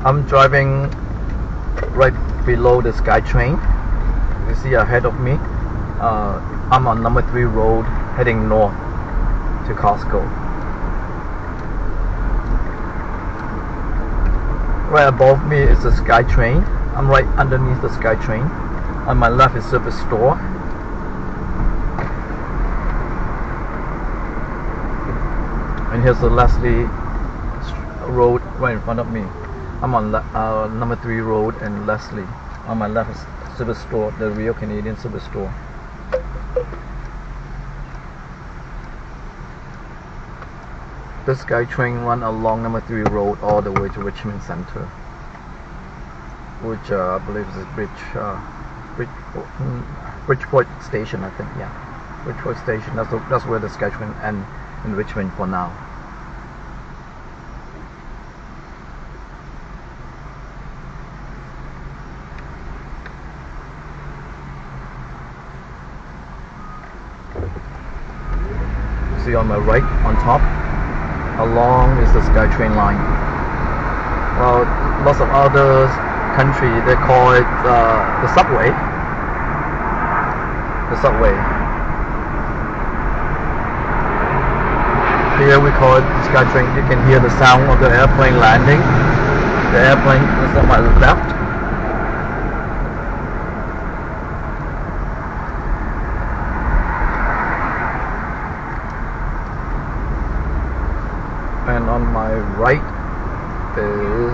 I'm driving right below the SkyTrain. You see ahead of me. I'm on number 3 road heading north to Costco. Right above me is the SkyTrain. I'm right underneath the SkyTrain. On my left is Service Store. And here's the Leslie Road right in front of me. I'm on number 3 road and Leslie. On my left is Service Store, the real Canadian Service Store. The SkyTrain run along number 3 road all the way to Richmond Center, which I believe is Bridgeport Station, I think. Yeah, Bridgeport Station. That's where the SkyTrain ends in Richmond for now. See on my right, on top, along is the SkyTrain line. Well, lots of other country they call it the subway. The subway. Here we call it the SkyTrain. You can hear the sound of the airplane landing. The airplane is on my left. And on my right is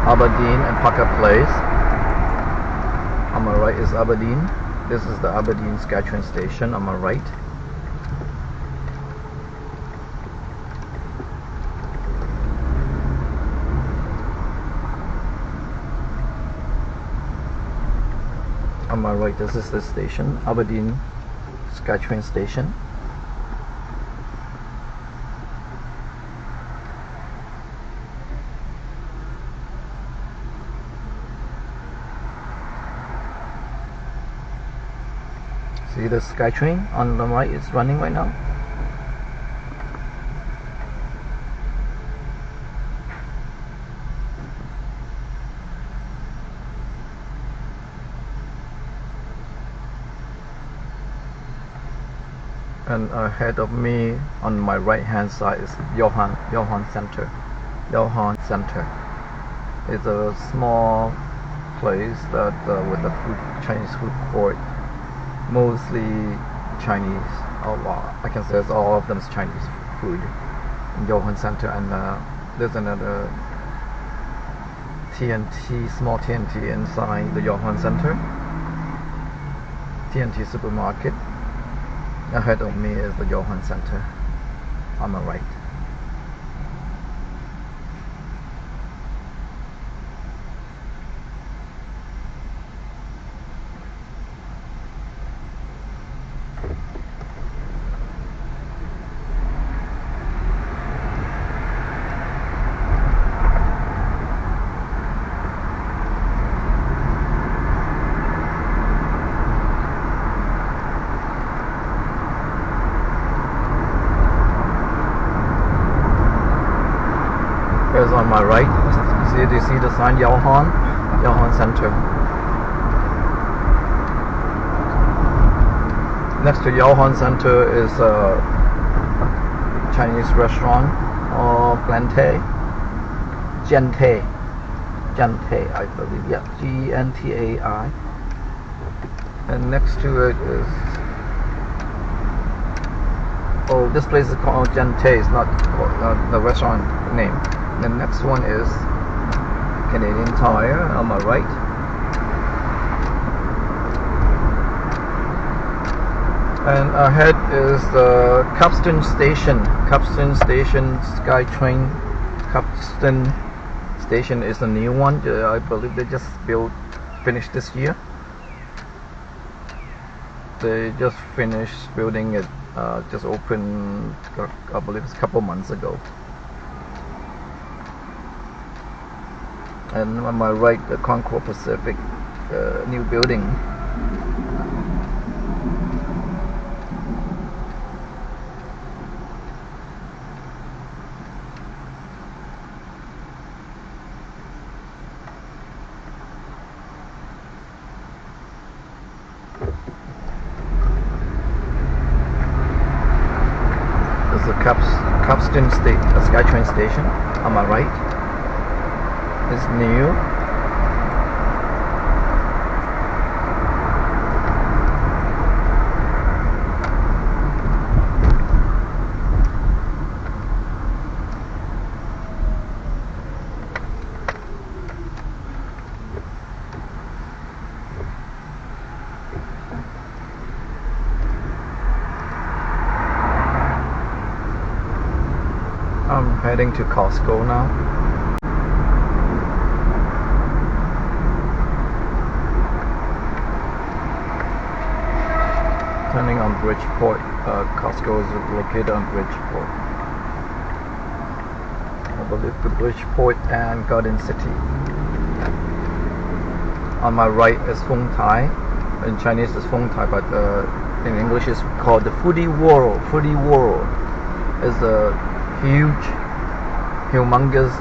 Aberdeen and Parker Place. On my right is Aberdeen. This is the Aberdeen SkyTrain station on my right. On my right, this is the station, Aberdeen SkyTrain station. See the SkyTrain on the right is running right now. And ahead of me on my right hand side is Johann Center. Johann Center is a small place that with a Chinese food court. Mostly Chinese. I can say all of them is Chinese food in Johann Center. And there's another small TNT inside the Johann Center. TNT supermarket. Ahead of me is the Johann Center on my right. Here's on my right. Do you see the sign Johann Center? Next to Johann Center is a Chinese restaurant or Gentai, I believe. Yeah, Gentai. And next to it is, oh, this place is called Gentai. It's not the restaurant name. The next one is Canadian Tire on my right. And ahead is the Capstan Station. Capstan Station SkyTrain. Capstan Station is a new one. I believe they just finished this year. They just finished building it. Just opened, I believe it's a couple months ago. And on my right, the Concord Pacific new building. There's a Capstan SkyTrain station on my right. It's new. I'm heading to Costco now. Turning on Bridgeport. Costco is located on Bridgeport. I believe the Bridgeport and Garden City. On my right is Fung Tai. In Chinese it's Fung Tai, but in English it's called the Foodie World. Foodie World is a humongous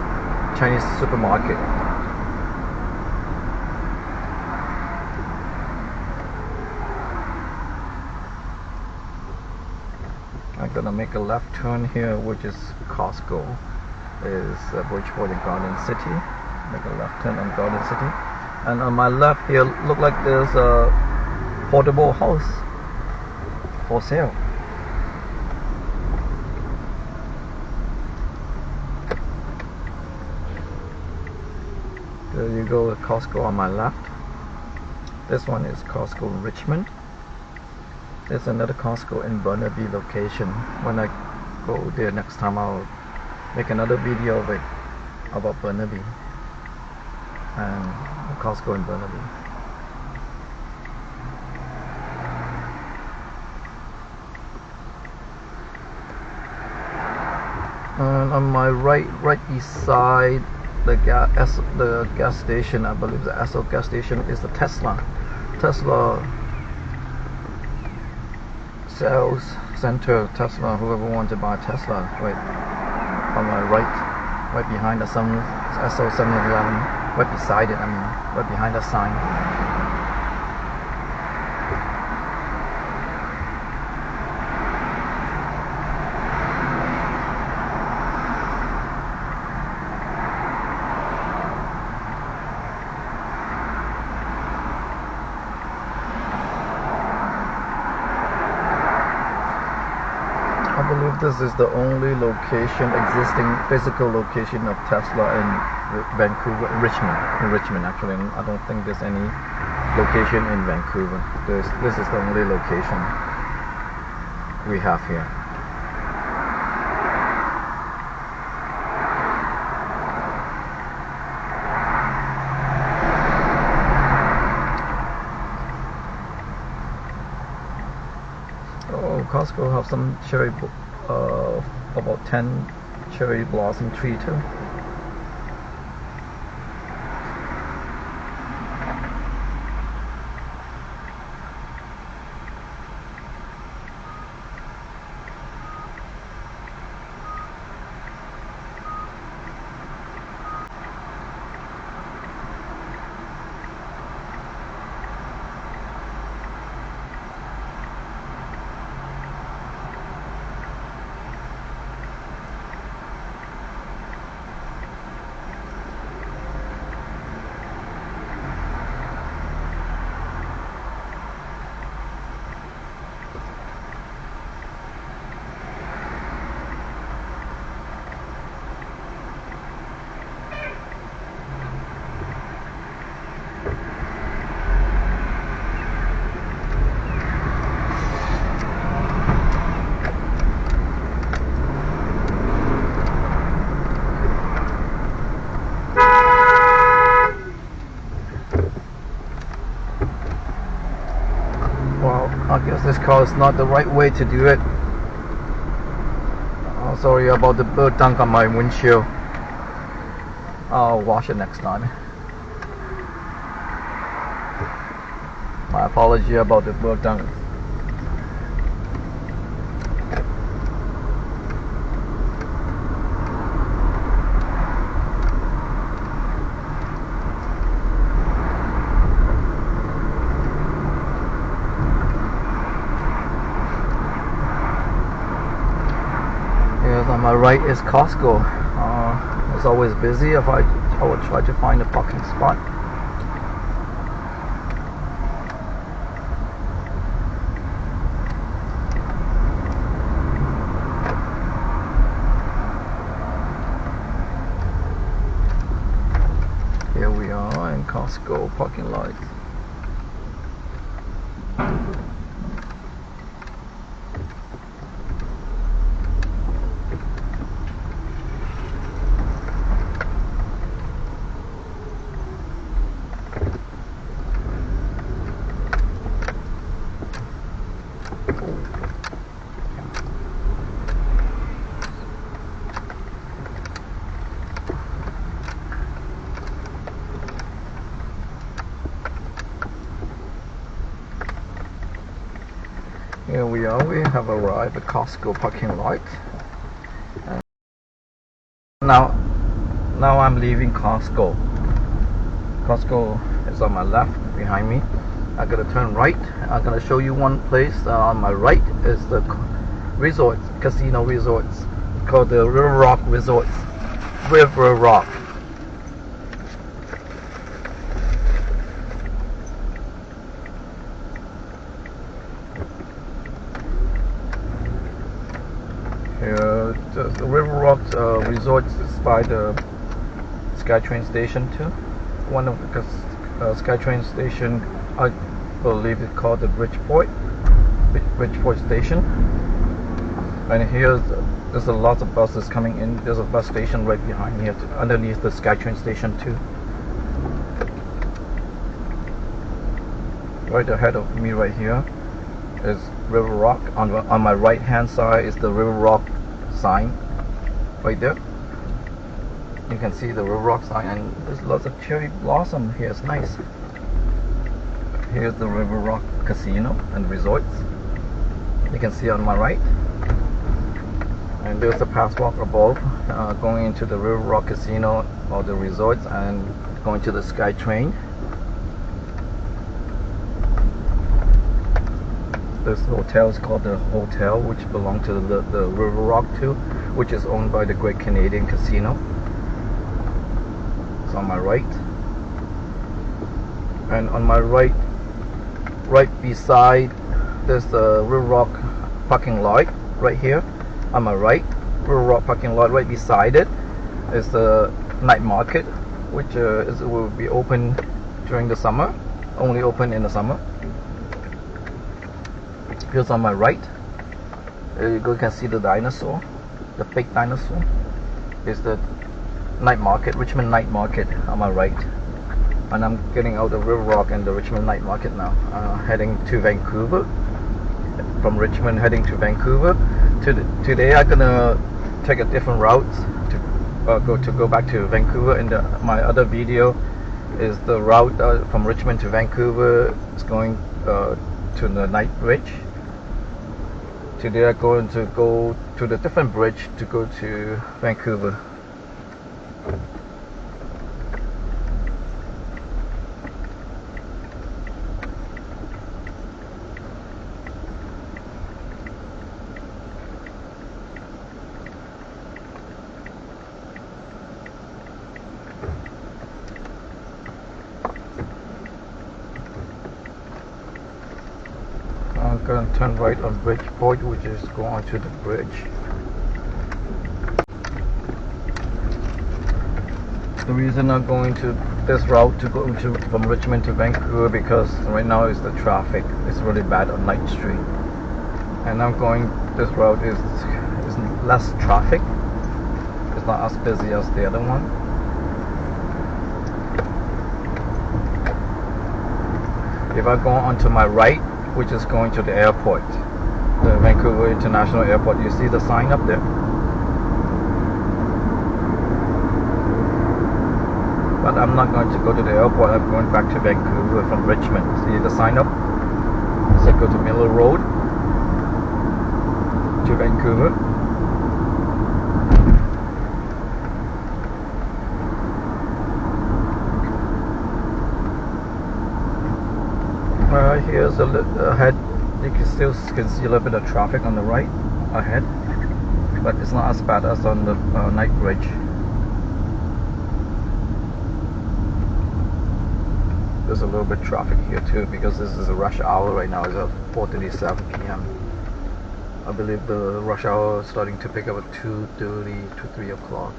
Chinese supermarket. I'm gonna make a left turn here, which is Costco. Is Bridgeport and Garden City. Make a left turn on Garden City, and on my left here, look like there's a portable house for sale. There you go, Costco on my left. This one is Costco in Richmond. There's another Costco in Burnaby location. When I go there next time, I'll make another video of it about Burnaby and Costco in Burnaby. And on my right east side, the gas station, I believe the Esso gas station, is the Tesla sales center. Tesla, whoever wants to buy Tesla, right on my right behind the Esso 7-Eleven, right beside it, right behind the sign. I believe this is the only existing physical location of Tesla in Vancouver, Richmond actually. I don't think there's any location in Vancouver. This is the only location we have here. Costco have some cherry, about 10 cherry blossom tree too. I guess this car is not the right way to do it. Oh, sorry about the bird dunk on my windshield. I'll wash it next time. My apology about the bird dunk. right is Costco. It's always busy. If I will try to find a parking spot. Here we are in Costco parking lot. Here we are, we have arrived at Costco parking lot. Now I'm leaving Costco. Costco is on my left behind me. I'm gonna turn right. I'm gonna show you one place on my right is the resorts, casino resorts, called the RiverRock Resorts. RiverRock. The RiverRock Resort is by the SkyTrain station too. One of the SkyTrain station, I believe it's called the Bridgeport station. And there's a lot of buses coming in. There's a bus station right behind here, underneath the SkyTrain station too. Right ahead of me right here is RiverRock. On my right hand side is the RiverRock sign right there. You can see the RiverRock sign, and there's lots of cherry blossom here. It's nice. Here's the RiverRock Casino and Resorts. You can see on my right, and there's a passwalk above going into the RiverRock Casino or the Resorts and going to the SkyTrain. This hotel is called the Hotel, which belongs to the RiverRock too, which is owned by the Great Canadian Casino. It's on my right, and on my right beside there's the RiverRock parking lot right here. On my right, RiverRock parking lot. Right beside it is the night market, which will be open during the summer, only open in the summer. Here's on my right, you can see the dinosaur, the fake dinosaur. Is the night market, Richmond Night Market on my right. And I'm getting out of RiverRock and the Richmond Night Market now, heading to Vancouver. From Richmond heading to Vancouver. Today I'm gonna take a different route to go back to Vancouver. And my other video is the route from Richmond to Vancouver. It's going to the night bridge. Today I'm going to go to the different bridge to go to Vancouver. I'm going to turn right on Bridgeport, which is going to the bridge. The reason I'm going to this route to go from Richmond to Vancouver because right now is the traffic. It's really bad on Night Street, and I'm going this route is less traffic. It's not as busy as the other one. If I go on to my right, which is going to the airport, the Vancouver International Airport, you see the sign up there? But I'm not going to go to the airport. I'm going back to Vancouver from Richmond. See the sign up? So go to Miller Road to Vancouver. Here's ahead. You can still see a little bit of traffic on the right ahead. but it's not as bad as on the night bridge. There's a little bit of traffic here too because this is a rush hour right now. It's at 4:37 p.m. I believe the rush hour is starting to pick up at 2:30 to 3 o'clock.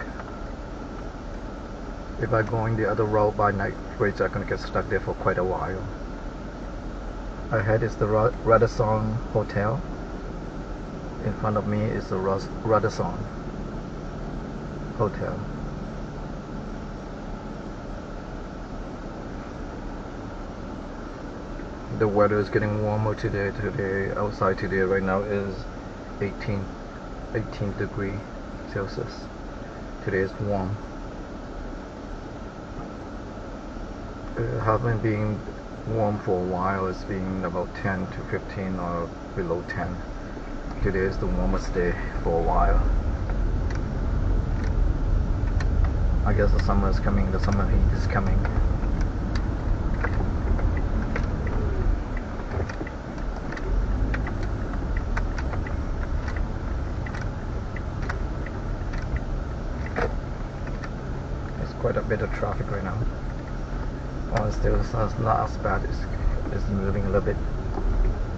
If I'm going the other route by night bridge, I'm gonna get stuck there for quite a while. Ahead is the Radisson Hotel. In front of me is the Radisson Hotel. The weather is getting warmer today. Outside today right now is 18 degrees Celsius. Today is warm. It hasn't been warm for a while. It's been about 10 to 15 or below 10. Today is the warmest day for a while. I guess the summer is coming. The summer heat is coming. Quite a bit of traffic right now. Oh, still it's not as bad. It's moving a little bit,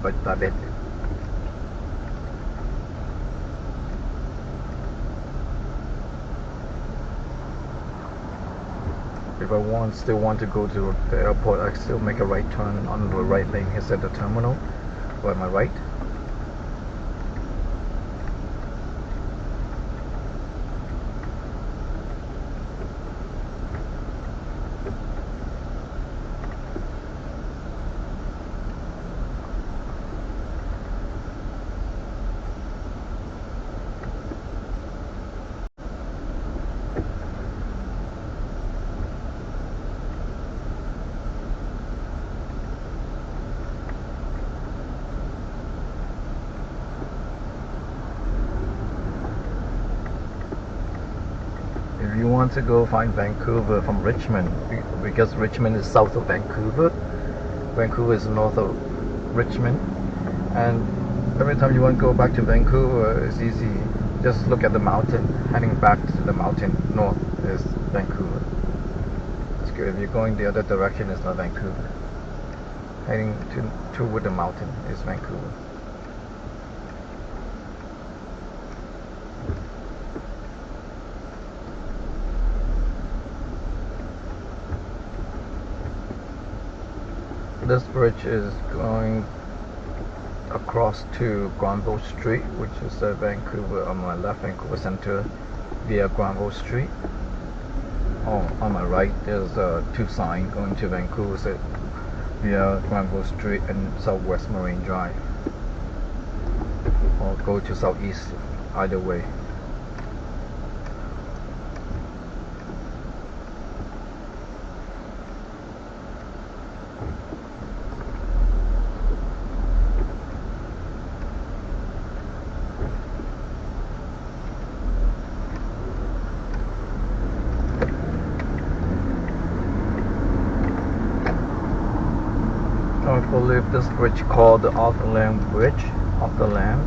but a bit. If I still want to go to the airport, I still make a right turn on the right lane instead of the terminal. Or am I right? If you want to go find Vancouver from Richmond, because Richmond is south of Vancouver, Vancouver is north of Richmond, and every time you want to go back to Vancouver, it's easy. Just look at the mountain. Heading back to the mountain north is Vancouver. It's good. If you're going the other direction, it's not Vancouver. Heading toward the mountain is Vancouver. This bridge is going across to Granville Street, which is Vancouver on my left, Vancouver Center via Granville Street. Oh, on my right there's two signs going to Vancouver via Granville Street and Southwest Marine Drive, or go to Southeast, either way. I believe this bridge called the Arthur Laing Bridge. Arthur Laing.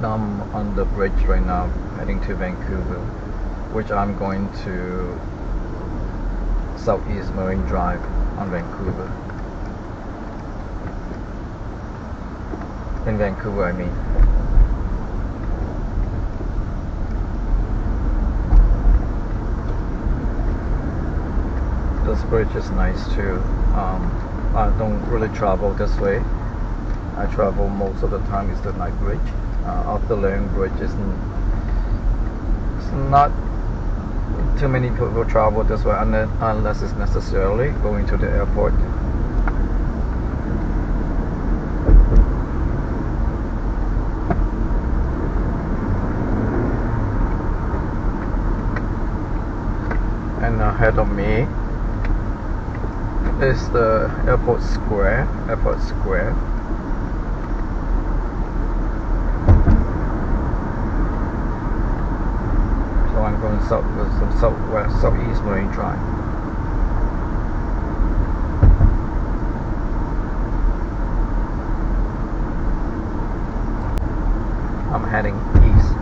Now I'm on the bridge right now, heading to Vancouver, which I'm going to Southeast Marine Drive on Vancouver. In Vancouver, I mean. This bridge is nice too. I don't really travel this way. I travel most of the time is the night bridge. Arthur Laing Bridge it's not too many people travel this way unless it's necessarily going to the airport. And ahead of me is the airport square. So I'm going southeast Marine Drive. heading east.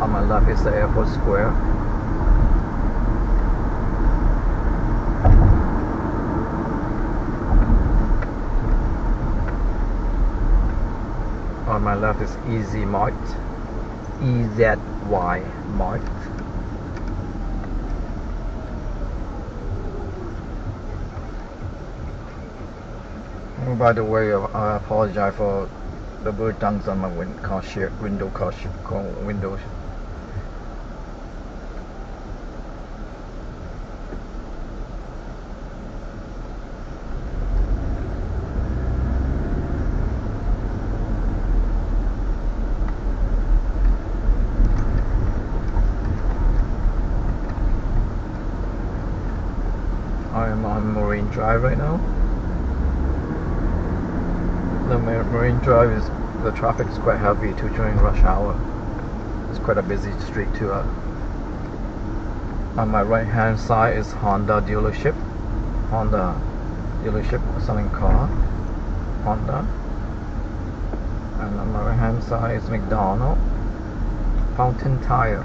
On my left is the airport square. On my left is Easy Mart, EZY Mart. Oh, by the way, I apologize for the bird tongues on my window. I am on Marine Drive right now. The Marine Drive is, the traffic is quite heavy too during rush hour. It's quite a busy street too. On my right hand side is Honda dealership selling car, Honda. And on my right hand side is McDonald's, Fountain Tire.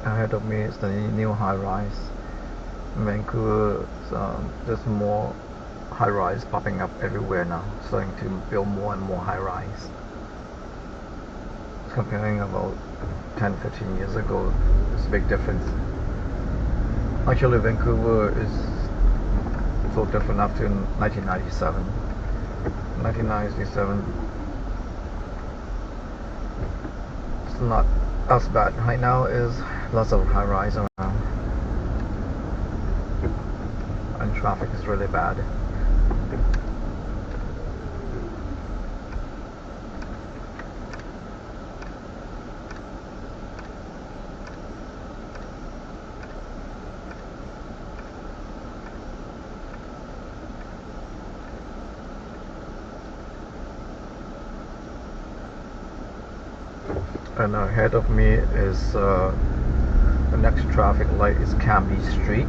Ahead of me is the new high-rise. In Vancouver, there's more high-rise popping up everywhere now, starting to build more and more high-rise. Comparing about 10-15 years ago, there's a big difference. Actually, Vancouver is so different after 1997. 1997, it's not as bad. Right now is lots of high-rise around, and traffic is really bad. And ahead of me is the next traffic light is Cambie Street.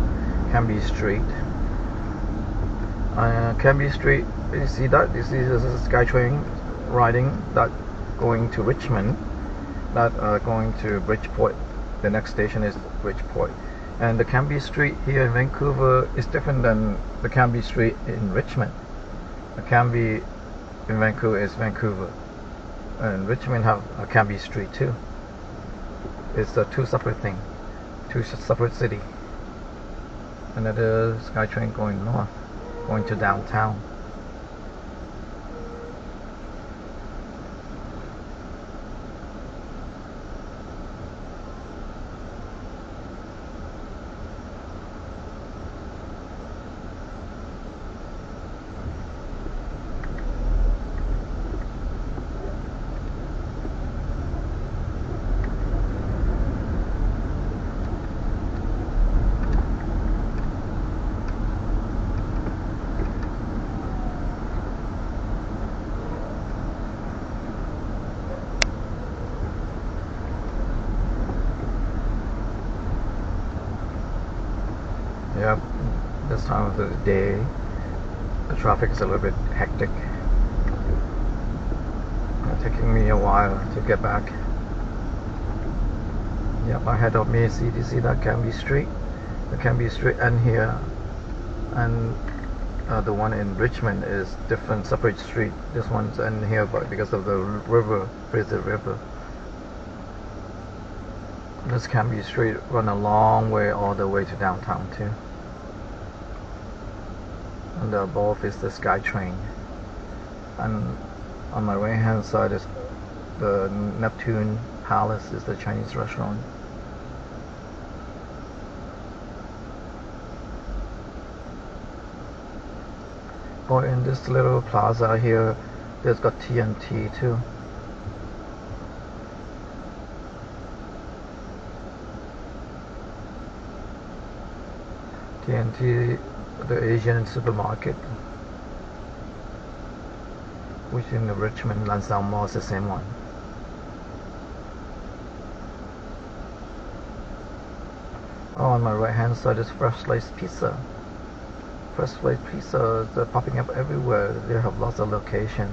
Cambie Street, you see that? This is a SkyTrain riding that going to Richmond, that going to Bridgeport. The next station is Bridgeport. And the Cambie Street here in Vancouver is different than the Cambie Street in Richmond. The Cambie in Vancouver is Vancouver, and Richmond have a Cambie Street too. It's a two separate thing, two separate city. Another SkyTrain going north, going to downtown. Yep, this time of the day, the traffic is a little bit hectic. It's taking me a while to get back. Yep, ahead of me, see that Cambie Street? The Cambie Street end here, and the one in Richmond is different, separate street. This one's end here, but because of the river, Fraser River. This Cambie Street run a long way all the way to downtown too. And above is the SkyTrain. And on my right hand side is the Neptune Palace, is the Chinese restaurant. Or in this little plaza here, there's got TNT too. TNT, the Asian supermarket, which in the Richmond Lansdowne Mall is the same one. Oh, on my right hand side is Fresh Sliced Pizza. Fresh Sliced Pizza, they're popping up everywhere. They have lots of locations.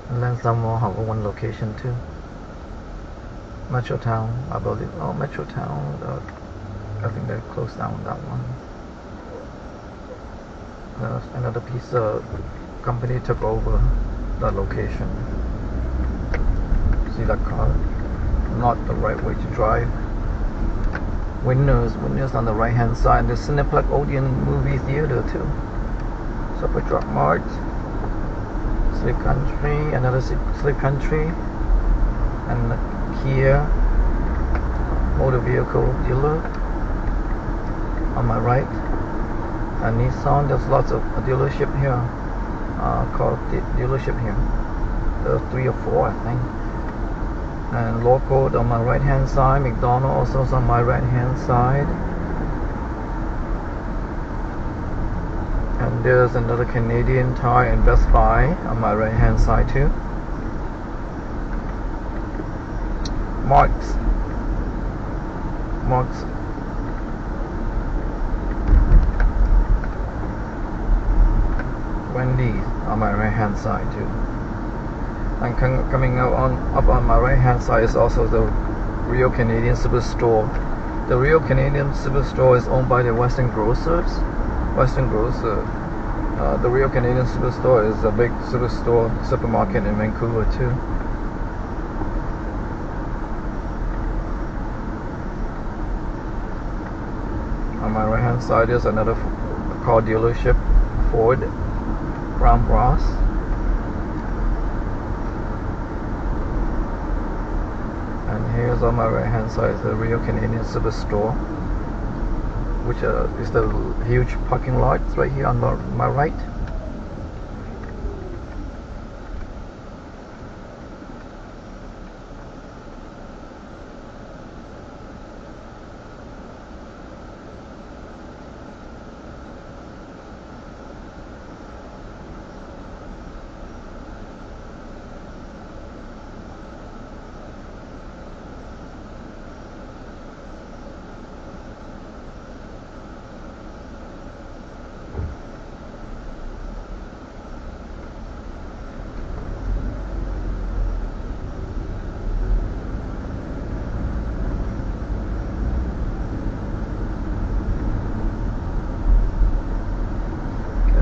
And Lansdowne Mall have one location too. Metrotown, I believe. Oh, Metrotown. I think they closed down that one. Another pizza company took over that location. See that car? Not the right way to drive. Windows on the right hand side. There's Cineplex Odeon movie theater too. Supper Truck Mart, Sleep Country, another Sleep Country, and Kia motor vehicle dealer on my right. And Nissan, there's lots of dealership here, car dealership here. There's 3 or 4 I think. And local on my right hand side. McDonald's also on my right hand side. And there's another Canadian Tire and Best Buy on my right hand side too. Marks, Wendy's on my right hand side too. And coming up on my right hand side is also the Real Canadian Superstore. The Real Canadian Superstore is owned by the Western Grocers. The Real Canadian Superstore is a big supermarket in Vancouver too. On my right hand side is another car dealership, Ford, Brown Bros. And here's on my right hand side is the Real Canadian Superstore, which is the huge parking lot right here on my right.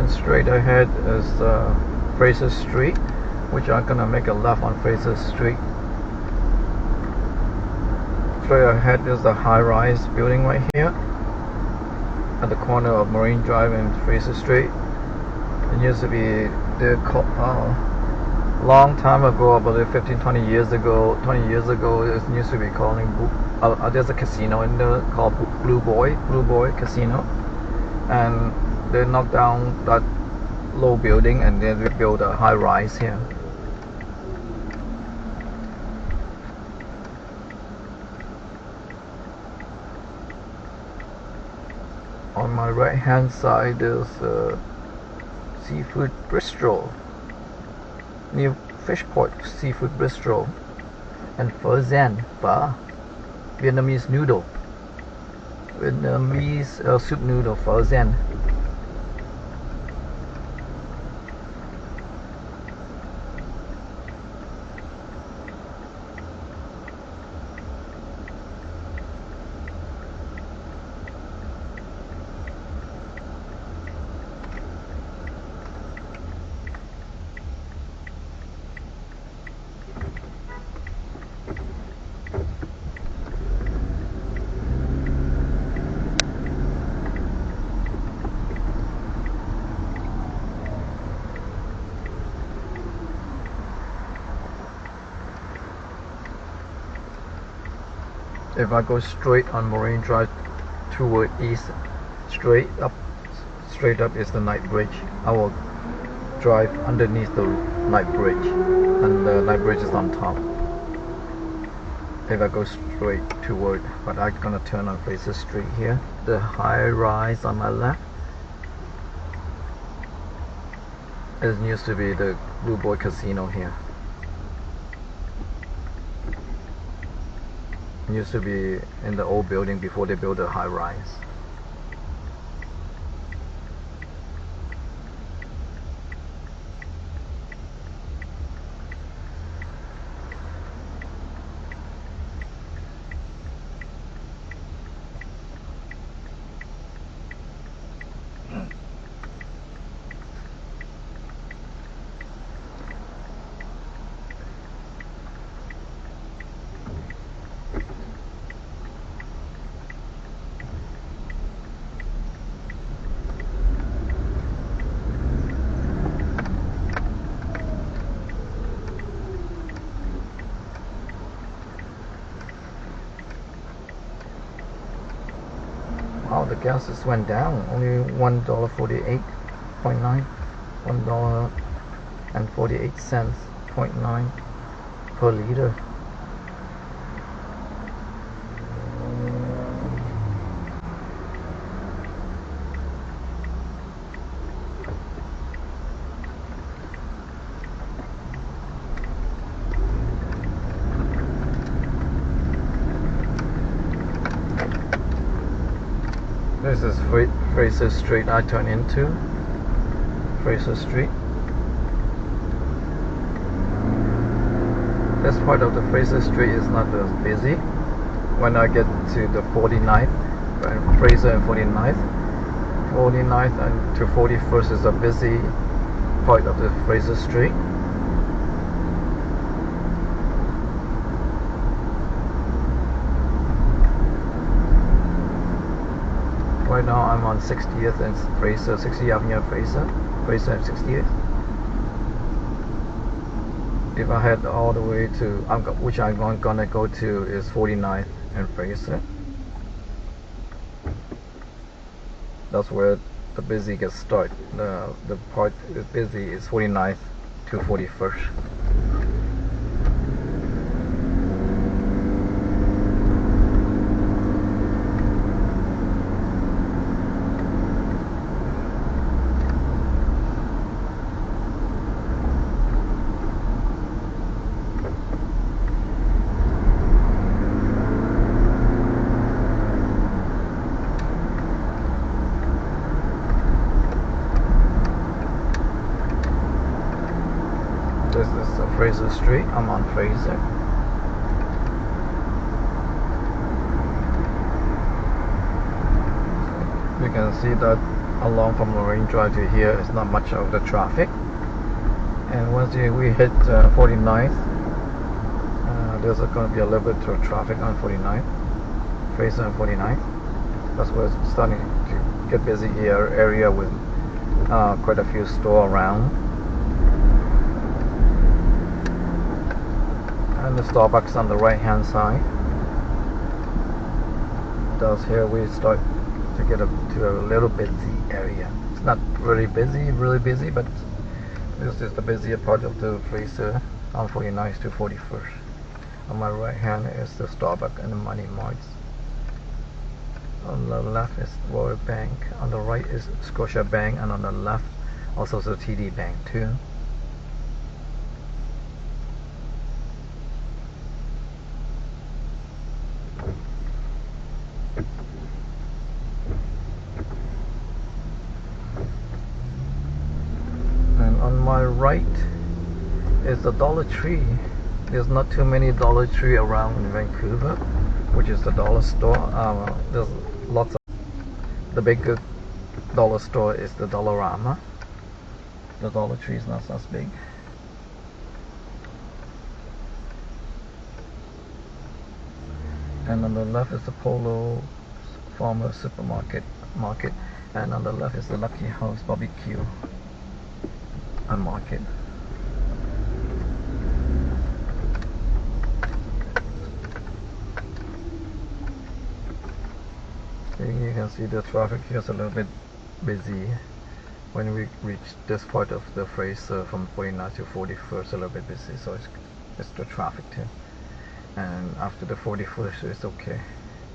Straight ahead is Fraser Street, which I'm gonna make a left on Fraser Street. Straight ahead is the high-rise building right here at the corner of Marine Drive and Fraser Street. It used to be long time ago, I believe 15-20 years ago. 20 years ago, it used to be calling there's a casino in there called Blue Boy Casino, and they knocked down that low building and then we built a high rise here. On my right hand side there's a seafood bistro, new Fishport seafood bistro, and Pho Vietnamese noodle, soup noodle, Pho If I go straight on Marine Drive toward east, straight up is the night bridge. I will drive underneath the night bridge, and the night bridge is on top. If I go straight toward, but I'm gonna turn on Fraser Street here. The high rise on my left, it used to be the Bridgeport Casino here. It used to be in the old building before they built the high rise. Wow, the gas just went down. Only $1.48.9, $1.48.9 per liter. This is Fraser Street I turn into. Fraser Street. This part of the Fraser Street is not as busy. When I get to the 49th, Fraser and 49th, 49th and to 41st is a busy part of the Fraser Street. Right now I'm on 60th and Fraser, 60th Avenue and Fraser and 60th. If I head all the way to, which I'm gonna go to is 49th and Fraser. That's where the busy gets started. The part is busy is 49th to 41st. This is Fraser Street. I'm on Fraser. You can see that along from Marine Drive to here is not much of the traffic. And once we hit 49th, there's going to be a little bit of traffic on 49th, Fraser and 49th. That's where it's starting to get busy here, area with quite a few stores around. And the Starbucks on the right hand side. Thus here we start to get to a little busy area. It's not really busy, but this is the busier part of the Fraser on 49th to 41st. On my right hand is the Starbucks and the Money Marts. On the left is Royal Bank. On the right is Scotia Bank, and on the left also the TD Bank too. On my right is the Dollar Tree. There's not too many Dollar Tree around in Vancouver, which is the dollar store. There's lots of. The big dollar store is the Dollarama. The Dollar Tree is not as big. And on the left is the Polo Farmer Supermarket, and on the left is the Lucky House Barbecue and Market. You can see the traffic here is a little bit busy. When we reach this part of the Fraser from 49 to 41st, a little bit busy, so it's the traffic too. And after the 41st, it's okay.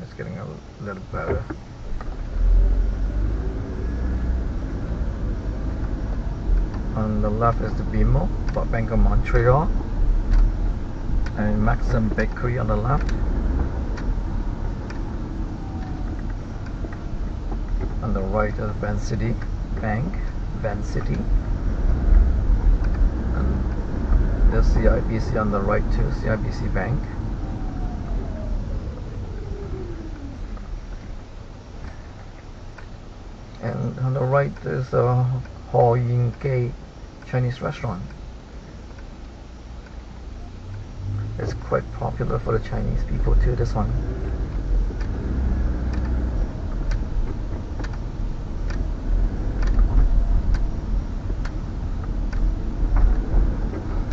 It's getting a little better. On the left is the BMO, Bank of Montreal, and Maxim Bakery on the left. On the right is Vancity Bank, Vancity, and there's CIBC on the right too, CIBC Bank. And on the right is a Ho Yin Gate Chinese restaurant. It's quite popular for the Chinese people too, this one.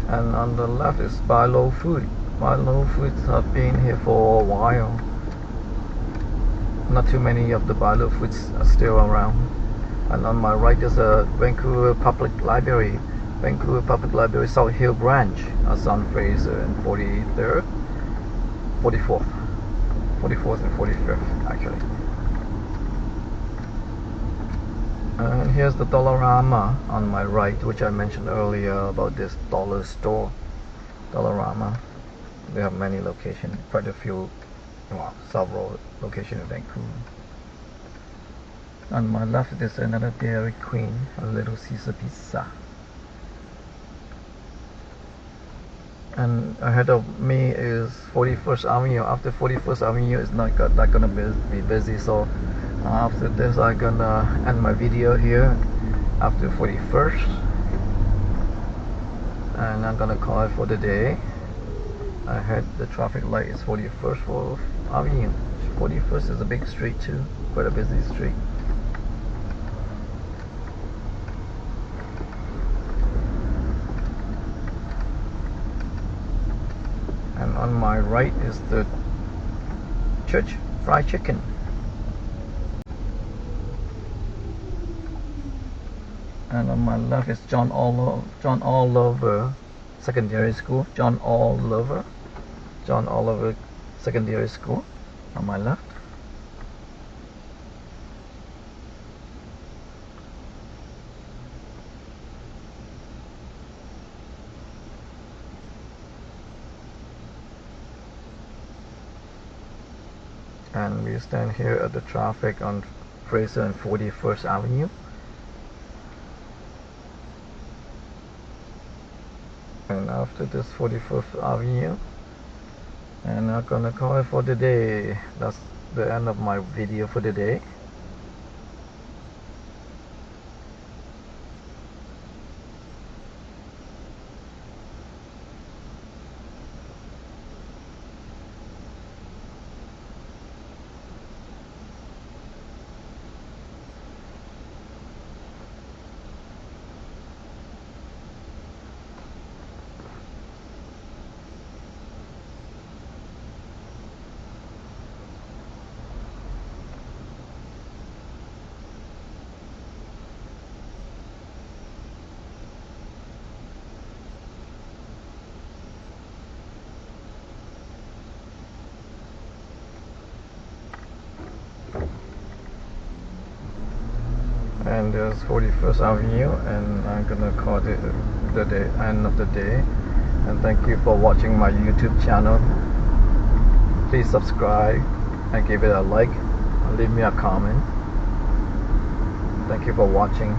And on the left is Buy Low Food. Buy Low Foods have been here for a while. Not too many of the Buy Low Foods are still around. And on my right is a Vancouver Public Library. Vancouver Public Library South Hill branch. That's on Fraser and 43rd, 44th and 45th actually. And here's the Dollarama on my right, which I mentioned earlier about this dollar store. Dollarama. They have many locations, quite a few, well, several locations in Vancouver. On my left is another Dairy Queen, a Little Caesar Pizza. And ahead of me is 41st Avenue. After 41st Avenue, it's not gonna be busy, so after this I'm gonna end my video here after 41st, and I'm gonna call it for the day. Ahead the traffic light is 41st Avenue. 41st is a big street too, quite a busy street. And on my right is the Church Fried Chicken. And on my left is John Oliver Secondary School. John Oliver Secondary School on my left. And we stand here at the traffic on Fraser and 41st Avenue. And after this 41st Avenue, and I'm gonna call it for the day. That's the end of my video for the day. And there's 41st Avenue, and I'm gonna call it the day, end of the day. And thank you for watching my YouTube channel. Please subscribe and give it a like and leave me a comment. Thank you for watching.